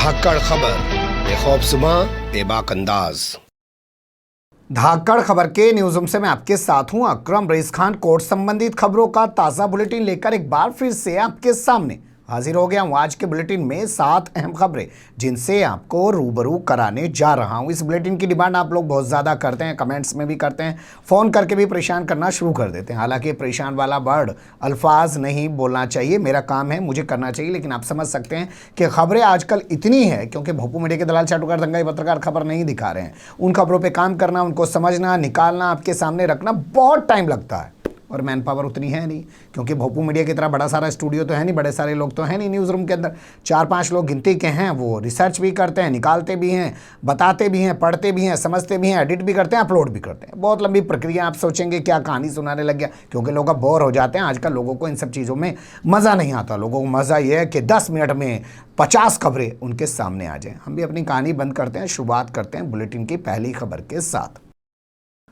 धाकड़ खबर, बेखौफसुमा बेबाक अंदाज। धाकड़ खबर के न्यूज़ रूम से मैं आपके साथ हूं अकरम रईस खान। कोर्ट संबंधित खबरों का ताज़ा बुलेटिन लेकर एक बार फिर से आपके सामने हाजिर हो गया हूं। आज के बुलेटिन में 7 अहम खबरें जिनसे आपको रूबरू कराने जा रहा हूं। इस बुलेटिन की डिमांड आप लोग बहुत ज़्यादा करते हैं, कमेंट्स में भी करते हैं, फ़ोन करके भी परेशान करना शुरू कर देते हैं। हालांकि परेशान वाला वर्ड अल्फाज नहीं बोलना चाहिए, मेरा काम है, मुझे करना चाहिए, लेकिन आप समझ सकते हैं कि खबरें आजकल इतनी है क्योंकि भोपू मीडिया के दलाल चाटुकार दंगाई पत्रकार खबर नहीं दिखा रहे हैं। उन खबरों पर काम करना, उनको समझना, निकालना, आपके सामने रखना बहुत टाइम लगता है और मैन पावर उतनी है नहीं, क्योंकि भोपू मीडिया की तरह बड़ा सारा स्टूडियो तो है नहीं, बड़े सारे लोग तो हैं नहीं न्यूज़ रूम के अंदर। 4-5 लोग गिनती के हैं, वो रिसर्च भी करते हैं, निकालते भी हैं, बताते भी हैं, पढ़ते भी हैं, समझते भी हैं, एडिट भी करते हैं, अपलोड भी करते हैं। बहुत लंबी प्रक्रिया। आप सोचेंगे क्या कहानी सुनाने लग गया, क्योंकि लोग अब बोर हो जाते हैं। आजकल लोगों को इन सब चीज़ों में मज़ा नहीं आता। लोगों को मज़ा ये है कि 10 मिनट में 50 खबरें उनके सामने आ जाएँ। हम भी अपनी कहानी बंद करते हैं, शुरुआत करते हैं बुलेटिन की पहली खबर के साथ।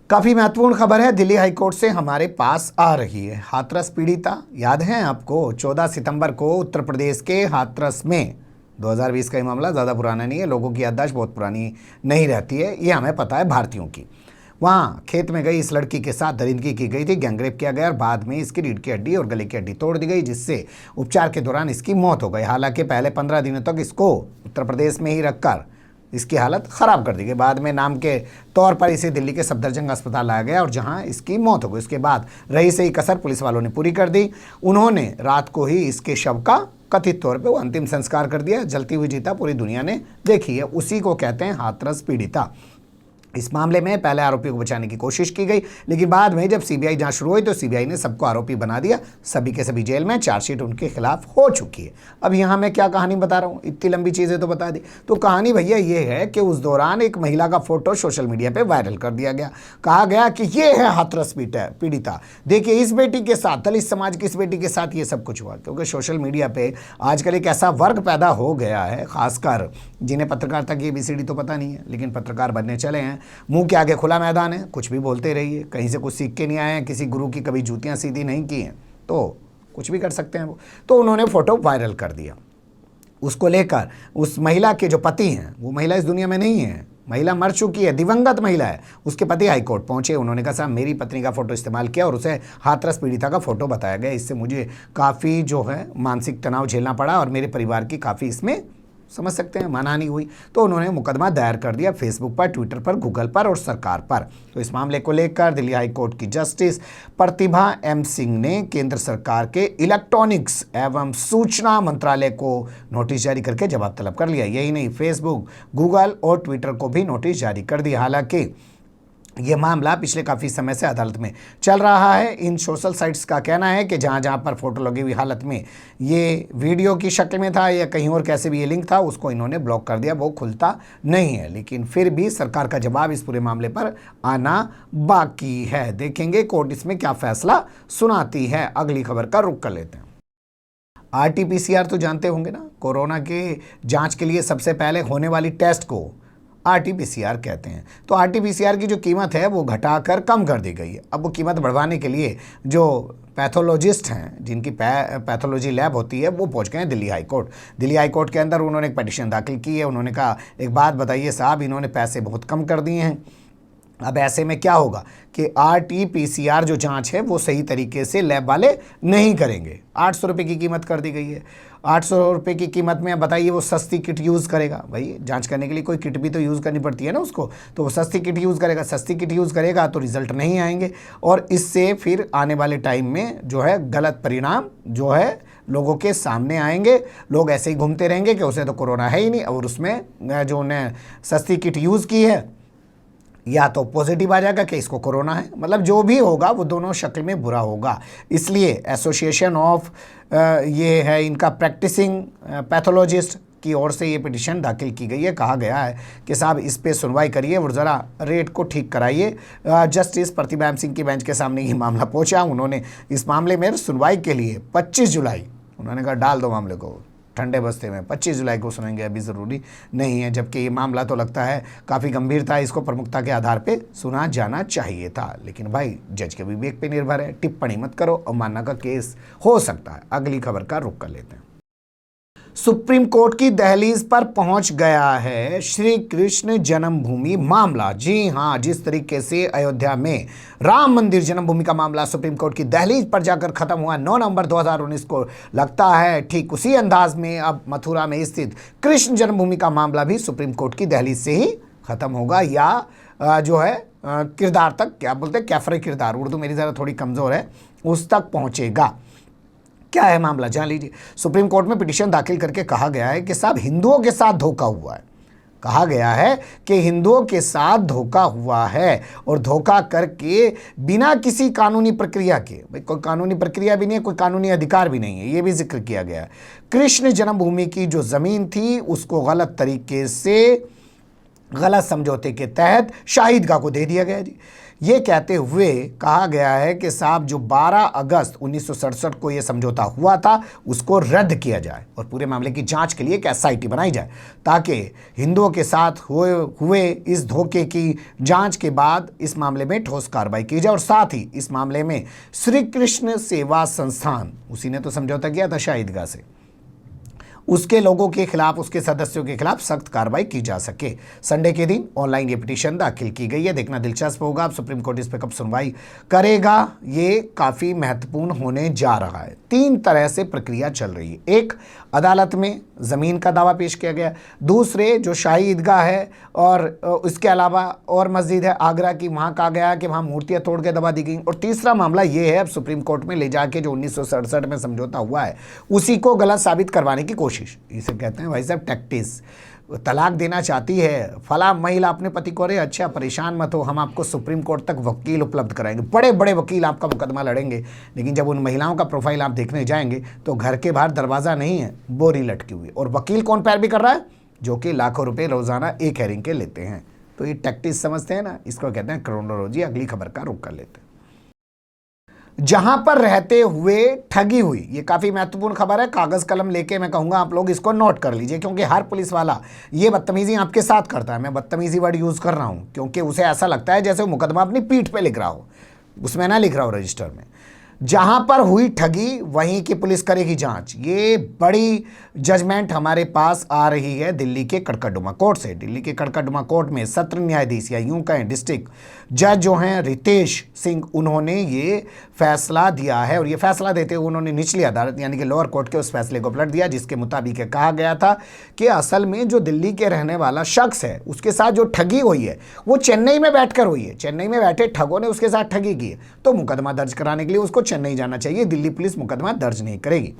काफ़ी महत्वपूर्ण खबर है, दिल्ली हाईकोर्ट से हमारे पास आ रही है। हाथरस पीड़िता याद है आपको? 14 सितंबर को उत्तर प्रदेश के हाथरस में 2020 का ये मामला, ज़्यादा पुराना नहीं है, लोगों की याददाश्त बहुत पुरानी नहीं रहती है, ये हमें पता है भारतीयों की। वहाँ खेत में गई इस लड़की के साथ दरिंदगी की गई थी, गैंगरेप किया गया और बाद में इसकी रीढ़ की हड्डी और गले की हड्डी तोड़ दी गई, जिससे उपचार के दौरान इसकी मौत हो गई। हालांकि पहले 15 दिनों तक इसको उत्तर प्रदेश में ही रखकर इसकी हालत ख़राब कर दी गई। बाद में नाम के तौर पर इसे दिल्ली के सफदरजंग अस्पताल लाया गया और जहां इसकी मौत हो गई। उसके बाद रही सही कसर पुलिस वालों ने पूरी कर दी। उन्होंने रात को ही इसके शव का कथित तौर पे वो अंतिम संस्कार कर दिया। जलती हुई चिता पूरी दुनिया ने देखी है, उसी को कहते हैं हाथरस पीड़िता। इस मामले में पहले आरोपी को बचाने की कोशिश की गई, लेकिन बाद में जब सीबीआई जांच शुरू हुई तो सीबीआई ने सबको आरोपी बना दिया। सभी के सभी जेल में, चार्जशीट उनके खिलाफ हो चुकी है। अब यहाँ मैं क्या कहानी बता रहा हूँ, इतनी लंबी चीज़ें तो बता दी। तो कहानी भैया ये है कि उस दौरान एक महिला का फोटो सोशल मीडिया पर वायरल कर दिया गया। कहा गया कि ये है हाथरस पीड़िता, देखिए इस बेटी के साथ, दलित समाज की इस बेटी के साथ ये सब कुछ हुआ। क्योंकि सोशल मीडिया पर आजकल एक ऐसा वर्ग पैदा हो गया है, खासकर जिन्हें पत्रकारिता की ABCD तो पता नहीं है, लेकिन पत्रकार बनने चले हैं। मुंह के आगे खुला मैदान है, कुछ भी बोलते रहिए। कहीं से कुछ सीख के नहीं आए हैं, किसी गुरु की कभी जूतियां सीधी नहीं की हैं, तो कुछ भी कर सकते हैं वो। तो उन्होंने फोटो वायरल कर दिया। उसको लेकर उस महिला के जो पति हैं, वो महिला इस दुनिया में नहीं है, महिला मर चुकी है, दिवंगत महिला है। उसके पति हाईकोर्ट पहुंचे, उन्होंने कहा साहब मेरी पत्नी का फोटो इस्तेमाल किया और उसे हाथरस पीड़िता का फोटो बताया गया। इससे मुझे काफ़ी जो है मानसिक तनाव झेलना पड़ा और मेरे परिवार की काफ़ी इसमें समझ सकते हैं मानहानि हुई। तो उन्होंने मुकदमा दायर कर दिया फेसबुक पर, ट्विटर पर, गूगल पर और सरकार पर। तो इस मामले को लेकर दिल्ली हाईकोर्ट की जस्टिस प्रतिभा M सिंह ने केंद्र सरकार के इलेक्ट्रॉनिक्स एवं सूचना मंत्रालय को नोटिस जारी करके जवाब तलब कर लिया। यही नहीं, फेसबुक, गूगल और ट्विटर को भी नोटिस जारी कर दिया। हालांकि ये मामला पिछले काफ़ी समय से अदालत में चल रहा है। इन सोशल साइट्स का कहना है कि जहाँ जहाँ पर फोटो लगी हुई हालत में ये वीडियो की शक्ल में था या कहीं और कैसे भी ये लिंक था, उसको इन्होंने ब्लॉक कर दिया, वो खुलता नहीं है। लेकिन फिर भी सरकार का जवाब इस पूरे मामले पर आना बाकी है। देखेंगे कोर्ट इसमें क्या फैसला सुनाती है। अगली खबर का रुख कर लेते हैं। RT-PCR तो जानते होंगे ना, कोरोना के जाँच के लिए सबसे पहले होने वाली टेस्ट को RT-PCR कहते हैं। तो RT-PCR की जो कीमत है वो घटाकर कम कर दी गई है। अब वो कीमत बढ़वाने के लिए जो पैथोलॉजिस्ट हैं, जिनकी पैथोलॉजी लैब होती है, वो पहुंच गए हैं दिल्ली हाईकोर्ट। दिल्ली हाईकोर्ट के अंदर उन्होंने एक पिटीशन दाखिल की है। उन्होंने कहा एक बात बताइए साहब, इन्होंने पैसे बहुत कम कर दिए हैं। अब ऐसे में क्या होगा कि RT-PCR जो जांच है वो सही तरीके से लैब वाले नहीं करेंगे। 800 रुपये की कीमत कर दी गई है। 800 रुपये की कीमत में बताइए वो सस्ती किट यूज़ करेगा? भाई जांच करने के लिए कोई किट भी तो यूज़ करनी पड़ती है ना उसको, तो वो सस्ती किट यूज़ करेगा। सस्ती किट यूज़ करेगा तो रिजल्ट नहीं आएंगे और इससे फिर आने वाले टाइम में जो है गलत परिणाम जो है लोगों के सामने आएंगे। लोग ऐसे ही घूमते रहेंगे कि उसे तो कोरोना है ही नहीं, और उसमें जो उन्हें सस्ती किट यूज़ की है या तो पॉजिटिव आ जाएगा कि इसको कोरोना है। मतलब जो भी होगा वो दोनों शक्ल में बुरा होगा। इसलिए एसोसिएशन ऑफ ये है इनका प्रैक्टिसिंग पैथोलॉजिस्ट की ओर से ये पिटीशन दाखिल की गई है। कहा गया है कि साहब इस पे सुनवाई करिए और ज़रा रेट को ठीक कराइए। जस्टिस प्रतिभा M सिंह की बेंच के सामने ये मामला पहुंचा। उन्होंने इस मामले में सुनवाई के लिए 25 जुलाई, उन्होंने कहा डाल दो मामले को ठंडे बस्ते में, 25 जुलाई को सुनेंगे, अभी ज़रूरी नहीं है। जबकि ये मामला तो लगता है काफ़ी गंभीर था, इसको प्रमुखता के आधार पे सुना जाना चाहिए था। लेकिन भाई जज के विवेक पे निर्भर है, टिप्पणी मत करो, अवमानना का केस हो सकता है। अगली खबर का रुख कर लेते हैं। सुप्रीम कोर्ट की दहलीज पर पहुंच गया है श्री कृष्ण जन्मभूमि मामला। जी हां, जिस तरीके से अयोध्या में राम मंदिर जन्मभूमि का मामला सुप्रीम कोर्ट की दहलीज पर जाकर खत्म हुआ 9 नवंबर 2019 को, लगता है ठीक उसी अंदाज में अब मथुरा में स्थित कृष्ण जन्मभूमि का मामला भी सुप्रीम कोर्ट की दहलीज से ही खत्म होगा, या जो है किरदार तक, क्या बोलते हैं, कैफरे किरदार, उर्दू मेरी ज़रा थोड़ी कमज़ोर है, उस तक पहुंचेगा। क्या है मामला, जान लीजिए। सुप्रीम कोर्ट में पिटीशन दाखिल करके कहा गया है कि साहब हिंदुओं के साथ धोखा हुआ है। कहा गया है कि हिंदुओं के साथ धोखा हुआ है और धोखा करके बिना किसी कानूनी प्रक्रिया के, भाई कोई कानूनी प्रक्रिया भी नहीं है, कोई कानूनी अधिकार भी नहीं है, ये भी जिक्र किया गया है। कृष्ण जन्मभूमि की जो ज़मीन थी उसको गलत तरीके से, गलत समझौते के तहत शाही ईदगाह को दे दिया गया जी। ये कहते हुए कहा गया है कि साहब जो 12 अगस्त 1967 को ये समझौता हुआ था उसको रद्द किया जाए और पूरे मामले की जांच के लिए एक एसआईटी बनाई जाए, ताकि हिंदुओं के साथ हुए इस धोखे की जांच के बाद इस मामले में ठोस कार्रवाई की जाए। और साथ ही इस मामले में श्री कृष्ण सेवा संस्थान, उसी ने तो समझौता किया था शाही ईदगाह से, उसके लोगों के खिलाफ, उसके सदस्यों के खिलाफ सख्त कार्रवाई की जा सके। संडे के दिन ऑनलाइन ये पिटीशन दाखिल की गई है। देखना दिलचस्प होगा अब सुप्रीम कोर्ट इस पर कब सुनवाई करेगा। ये काफ़ी महत्वपूर्ण होने जा रहा है। 3 तरह से प्रक्रिया चल रही है। एक, अदालत में ज़मीन का दावा पेश किया गया। दूसरे, जो शाही ईदगाह है और इसके अलावा और मस्जिद है आगरा की, वहाँ कहा गया कि वहाँ मूर्तियाँ तोड़ के दबा दी गई। और तीसरा मामला ये है अब सुप्रीम कोर्ट में ले जाके जो 1967 में समझौता हुआ है उसी को गलत साबित करवाने की कोशिश। इसे कहते हैं भाई साहब टैक्टिस। तलाक देना चाहती है फला महिला अपने पति को, अरे अच्छा परेशान मत हो, हम आपको सुप्रीम कोर्ट तक वकील उपलब्ध कराएंगे, बड़े बड़े वकील आपका मुकदमा लड़ेंगे। लेकिन जब उन महिलाओं का प्रोफाइल आप देखने जाएंगे तो घर के बाहर दरवाज़ा नहीं है, बोरी लटकी हुई, और वकील कौन पैरवी कर रहा है, जो कि लाखों रुपए रोजाना एक हेयरिंग के लेते हैं। तो ये टैक्टिस समझते हैं ना, इसको कहते हैं क्रोनोलॉजी। अगली खबर का रुख कर लेते हैं। जहां पर रहते हुए ठगी हुई, ये काफी महत्वपूर्ण खबर है। कागज कलम लेके मैं कहूंगा आप लोग इसको नोट कर लीजिए, क्योंकि हर पुलिस वाला ये बदतमीजी आपके साथ करता है। मैं बदतमीजी वर्ड यूज कर रहा हूं क्योंकि उसे ऐसा लगता है जैसे वो मुकदमा अपनी पीठ पे लिख रहा हो, उसमें ना लिख रहा हो रजिस्टर में। जहां पर हुई ठगी वहीं की पुलिस करेगी जांच। ये बड़ी जजमेंट हमारे पास आ रही है दिल्ली के कड़कड़डुमा कोर्ट से। दिल्ली के कड़कड़डुमा कोर्ट में सत्र न्यायाधीश, या यूं कहें डिस्ट्रिक्ट जज जो हैं रितेश सिंह, उन्होंने ये फैसला दिया है। और ये फैसला देते हुए उन्होंने निचली अदालत यानी कि लोअर कोर्ट के उस फैसले को पलट दिया, जिसके मुताबिक कहा गया था कि असल में जो दिल्ली के रहने वाला शख्स है उसके साथ जो ठगी हुई है वो चेन्नई में बैठकर हुई है। चेन्नई में बैठे ठगों ने उसके साथ ठगी की है, तो मुकदमा दर्ज कराने के लिए उसको चेन्नई जाना चाहिए। दिल्ली पुलिस मुकदमा दर्ज नहीं करेगी।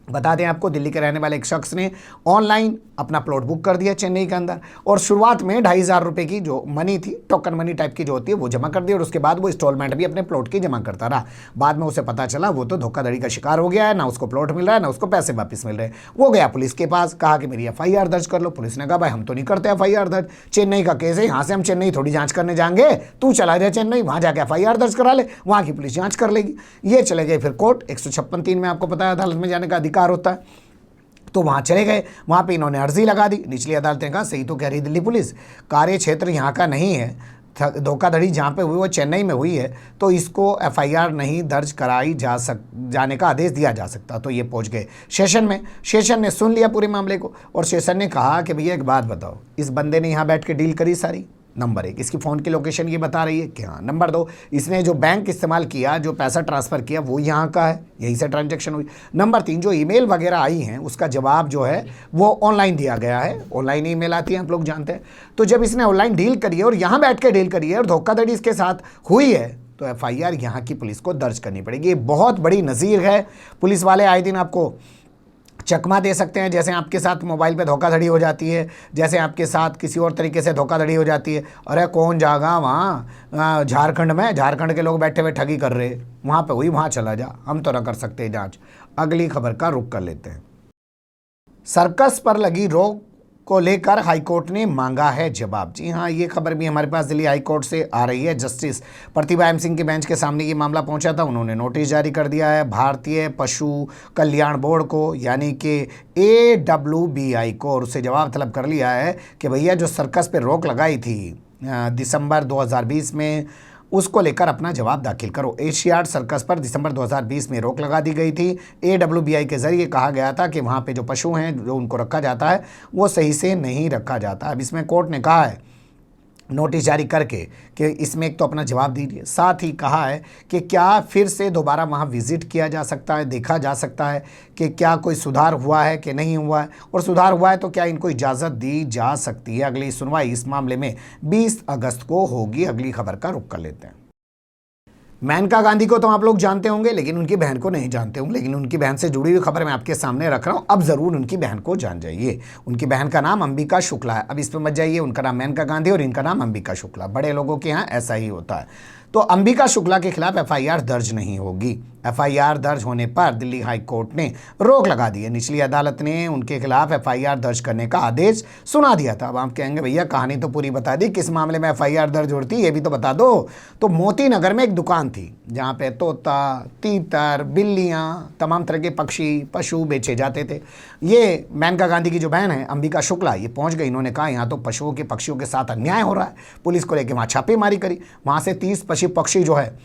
बता दें आपको, दिल्ली के रहने वाले एक शख्स ने ऑनलाइन अपना प्लॉट बुक कर दिया चेन्नई के अंदर, और शुरुआत में 2,500 रुपये की जो मनी थी, टोकन मनी टाइप की जो होती है, वो जमा कर दी, और उसके बाद वो इंस्टॉलमेंट भी अपने प्लॉट की जमा करता रहा। बाद में उसे पता चला वो तो धोखाधड़ी का शिकार हो गया है, ना उसको प्लॉट मिल रहा है ना उसको पैसे वापस मिल रहे हैं। वो गया पुलिस के पास, कहा कि मेरी FIR दर्ज कर लो। पुलिस ने कहा भाई हम तो नहीं करते FIR दर्ज, चेन्नई का केस है, यहाँ से हम चेन्नई थोड़ी जाँच करने जाएंगे, तू चला जाए चेन्नई, वहाँ जाके FIR दर्ज करा ले, वहाँ की पुलिस जाँच कर लेगी। ये चले गए फिर कोर्ट। 156(3) में आपको पता है अदालत में जाने का अधिकार होता है, तो वहाँ चले गए। वहाँ पे इन्होंने अर्जी लगा दी। निचली अदालत ने कहा सही तो कह रही दिल्ली पुलिस, कार्य क्षेत्र यहाँ का नहीं है, धोखाधड़ी जहाँ पे हुई वो चेन्नई में हुई है, तो इसको FIR नहीं दर्ज कराई जाने का आदेश दिया जा सकता। तो ये पहुँच गए सेशन में। सेशन ने सुन लिया पूरे मामले को, और सेशन ने कहा कि भैया एक बात बताओ, इस बंदे ने यहाँ बैठ के डील करी सारी। नंबर 1, इसकी फ़ोन की लोकेशन ये बता रही है कि हाँ। नंबर 2, इसने जो बैंक इस्तेमाल किया, जो पैसा ट्रांसफ़र किया, वो यहाँ का है, यहीं से ट्रांजैक्शन हुई। नंबर 3, जो ईमेल वगैरह आई हैं उसका जवाब जो है वो ऑनलाइन दिया गया है। ऑनलाइन ईमेल आती है, आप लोग जानते हैं। तो जब इसने ऑनलाइन डील करी है और यहाँ बैठ के डील करी है और धोखाधड़ी इसके साथ हुई है, तो FIR यहाँ की पुलिस को दर्ज करनी पड़ेगी। ये बहुत बड़ी नज़ीर है। पुलिस वाले आए दिन आपको चकमा दे सकते हैं, जैसे आपके साथ मोबाइल पे धोखाधड़ी हो जाती है, जैसे आपके साथ किसी और तरीके से धोखाधड़ी हो जाती है। अरे कौन जागा वहाँ झारखंड में, झारखंड के लोग बैठे हुए ठगी कर रहे, वहाँ पे हुई, वहाँ चला जा, हम तो ना कर सकते जांच। अगली खबर का रुख कर लेते हैं। सर्कस पर लगी रोक को लेकर हाईकोर्ट ने मांगा है जवाब। जी हाँ, ये खबर भी हमारे पास दिल्ली हाईकोर्ट से आ रही है। जस्टिस प्रतिभा M सिंह के बेंच के सामने ये मामला पहुंचा था। उन्होंने नोटिस जारी कर दिया है भारतीय पशु कल्याण बोर्ड को, यानी कि AWBI को, और उससे जवाब तलब कर लिया है कि भैया जो सर्कस पे रोक लगाई थी दिसंबर 2020 में, उसको लेकर अपना जवाब दाखिल करो। एशियाड सर्कस पर दिसंबर 2020 में रोक लगा दी गई थी। AWBI के जरिए कहा गया था कि वहाँ पे जो पशु हैं जो उनको रखा जाता है वो सही से नहीं रखा जाता। अब इसमें कोर्ट ने कहा है नोटिस जारी करके कि इसमें एक तो अपना जवाब दीजिए, साथ ही कहा है कि क्या फिर से दोबारा वहाँ विजिट किया जा सकता है, देखा जा सकता है कि क्या कोई सुधार हुआ है कि नहीं हुआ है, और सुधार हुआ है तो क्या इनको इजाज़त दी जा सकती है। अगली सुनवाई इस मामले में 20 अगस्त को होगी। अगली खबर का रुख कर लेते हैं। मेनका गांधी को तो आप लोग जानते होंगे, लेकिन उनकी बहन को नहीं जानते होंगे। लेकिन उनकी बहन से जुड़ी हुई खबर मैं आपके सामने रख रहा हूं। अब जरूर उनकी बहन को जान जाइए। उनकी बहन का नाम अंबिका शुक्ला है। अब इस पर मत जाइए, उनका नाम मेनका गांधी और इनका नाम अंबिका शुक्ला। बड़े लोगों के यहाँ ऐसा ही होता है। तो अंबिका शुक्ला के खिलाफ FIR दर्ज नहीं होगी। FIR दर्ज होने पर दिल्ली हाई कोर्ट ने रोक लगा दी है। निचली अदालत ने उनके खिलाफ FIR दर्ज करने का आदेश सुना दिया था। अब आप कहेंगे भैया कहानी तो पूरी बता दी, किस मामले में FIR दर्ज होती ये भी तो बता दो। तो मोती नगर में एक दुकान थी जहाँ पे तोता, तीतर, बिल्लियाँ, तमाम तरह के पशु बेचे जाते थे। ये मेनका गांधी की जो बहन है अंबिका शुक्ला, ये पहुँच गई। इन्होंने कहा यहाँ तो पक्षियों के साथ अन्याय हो रहा है। पुलिस को लेकर वहाँ छापेमारी करी। वहाँ से 30 पक्षी जो है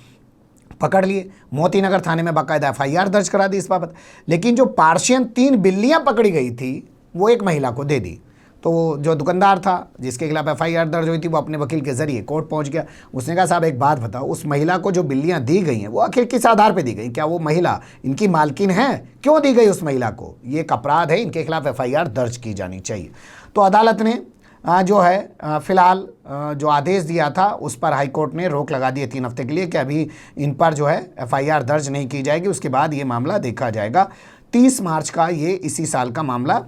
पकड़ लिए। मोती नगर थाने में बाकायदा FIR दर्ज करा दी इस बाबत। लेकिन जो पार्शियन 3 बिल्लियां पकड़ी गई थी वो एक महिला को दे दी। तो जो दुकानदार था जिसके खिलाफ FIR दर्ज हुई थी वो अपने वकील के जरिए कोर्ट पहुंच गया। उसने कहा साहब एक बात बताओ, उस महिला को जो बिल्लियां दी गई हैं वो आखिर किस आधार पर दी गई? क्या वो महिला इनकी मालकिन है? क्यों दी गई उस महिला को? ये एक अपराध है, इनके खिलाफ FIR दर्ज की जानी चाहिए। तो अदालत ने जो है फिलहाल जो आदेश दिया था उस पर हाईकोर्ट ने रोक लगा दी है 3 हफ्ते के लिए कि अभी इन पर जो है FIR दर्ज नहीं की जाएगी। उसके बाद ये मामला देखा जाएगा। 30 मार्च का ये इसी साल का मामला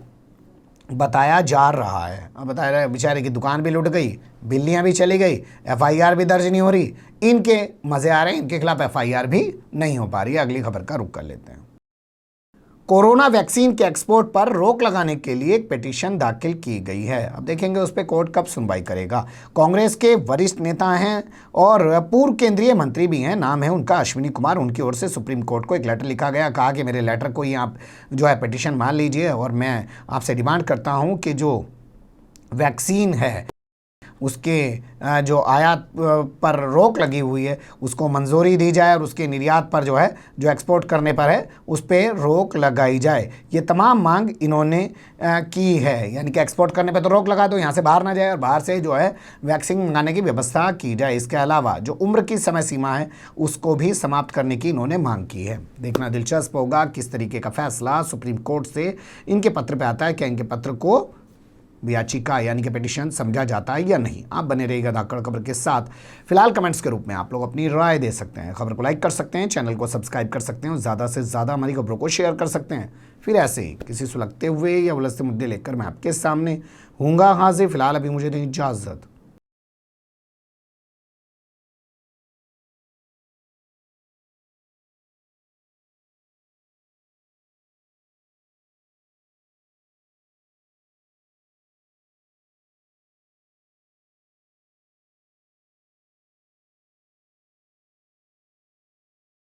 बताया जा रहा है। अब बताया रहा है बेचारे की दुकान भी लुट गई, बिल्लियां भी चली गई, FIR भी दर्ज नहीं हो रही। इनके मज़े आ रहे हैं, इनके खिलाफ FIR भी नहीं हो पा रही है। अगली खबर का रुख कर लेते हैं। कोरोना वैक्सीन के एक्सपोर्ट पर रोक लगाने के लिए एक पिटीशन दाखिल की गई है। अब देखेंगे उस पर कोर्ट कब सुनवाई करेगा। कांग्रेस के वरिष्ठ नेता हैं और पूर्व केंद्रीय मंत्री भी हैं, नाम है उनका अश्विनी कुमार। उनकी ओर से सुप्रीम कोर्ट को एक लेटर लिखा गया, कहा कि मेरे लेटर को ही आप जो है पिटीशन मान लीजिए और मैं आपसे डिमांड करता हूँ कि जो वैक्सीन है उसके जो आयात पर रोक लगी हुई है उसको मंजूरी दी जाए और उसके निर्यात पर जो है जो एक्सपोर्ट करने पर है उस पर रोक लगाई जाए। ये तमाम मांग इन्होंने की है, यानी कि एक्सपोर्ट करने पर तो रोक लगा दो, यहाँ से बाहर ना जाए और बाहर से जो है वैक्सीन मंगाने की व्यवस्था की जाए। इसके अलावा जो उम्र की समय सीमा है उसको भी समाप्त करने की इन्होंने मांग की है। देखना दिलचस्प होगा किस तरीके का फैसला सुप्रीम कोर्ट से इनके पत्र पर आता है। क्या इनके पत्र को याचिका यानी कि पिटीशन समझा जाता है या नहीं? आप बने रहिएगा धाकड़ खबर के साथ। फिलहाल कमेंट्स के रूप में आप लोग अपनी राय दे सकते हैं, खबर को लाइक कर सकते हैं, चैनल को सब्सक्राइब कर सकते हैं और ज़्यादा से ज़्यादा हमारी खबरों को शेयर कर सकते हैं। फिर ऐसे ही किसी सुलगते हुए या उलझते मुद्दे लेकर मैं आपके सामने हूँगा हाजिर। फिलहाल अभी मुझे दें इजाज़त।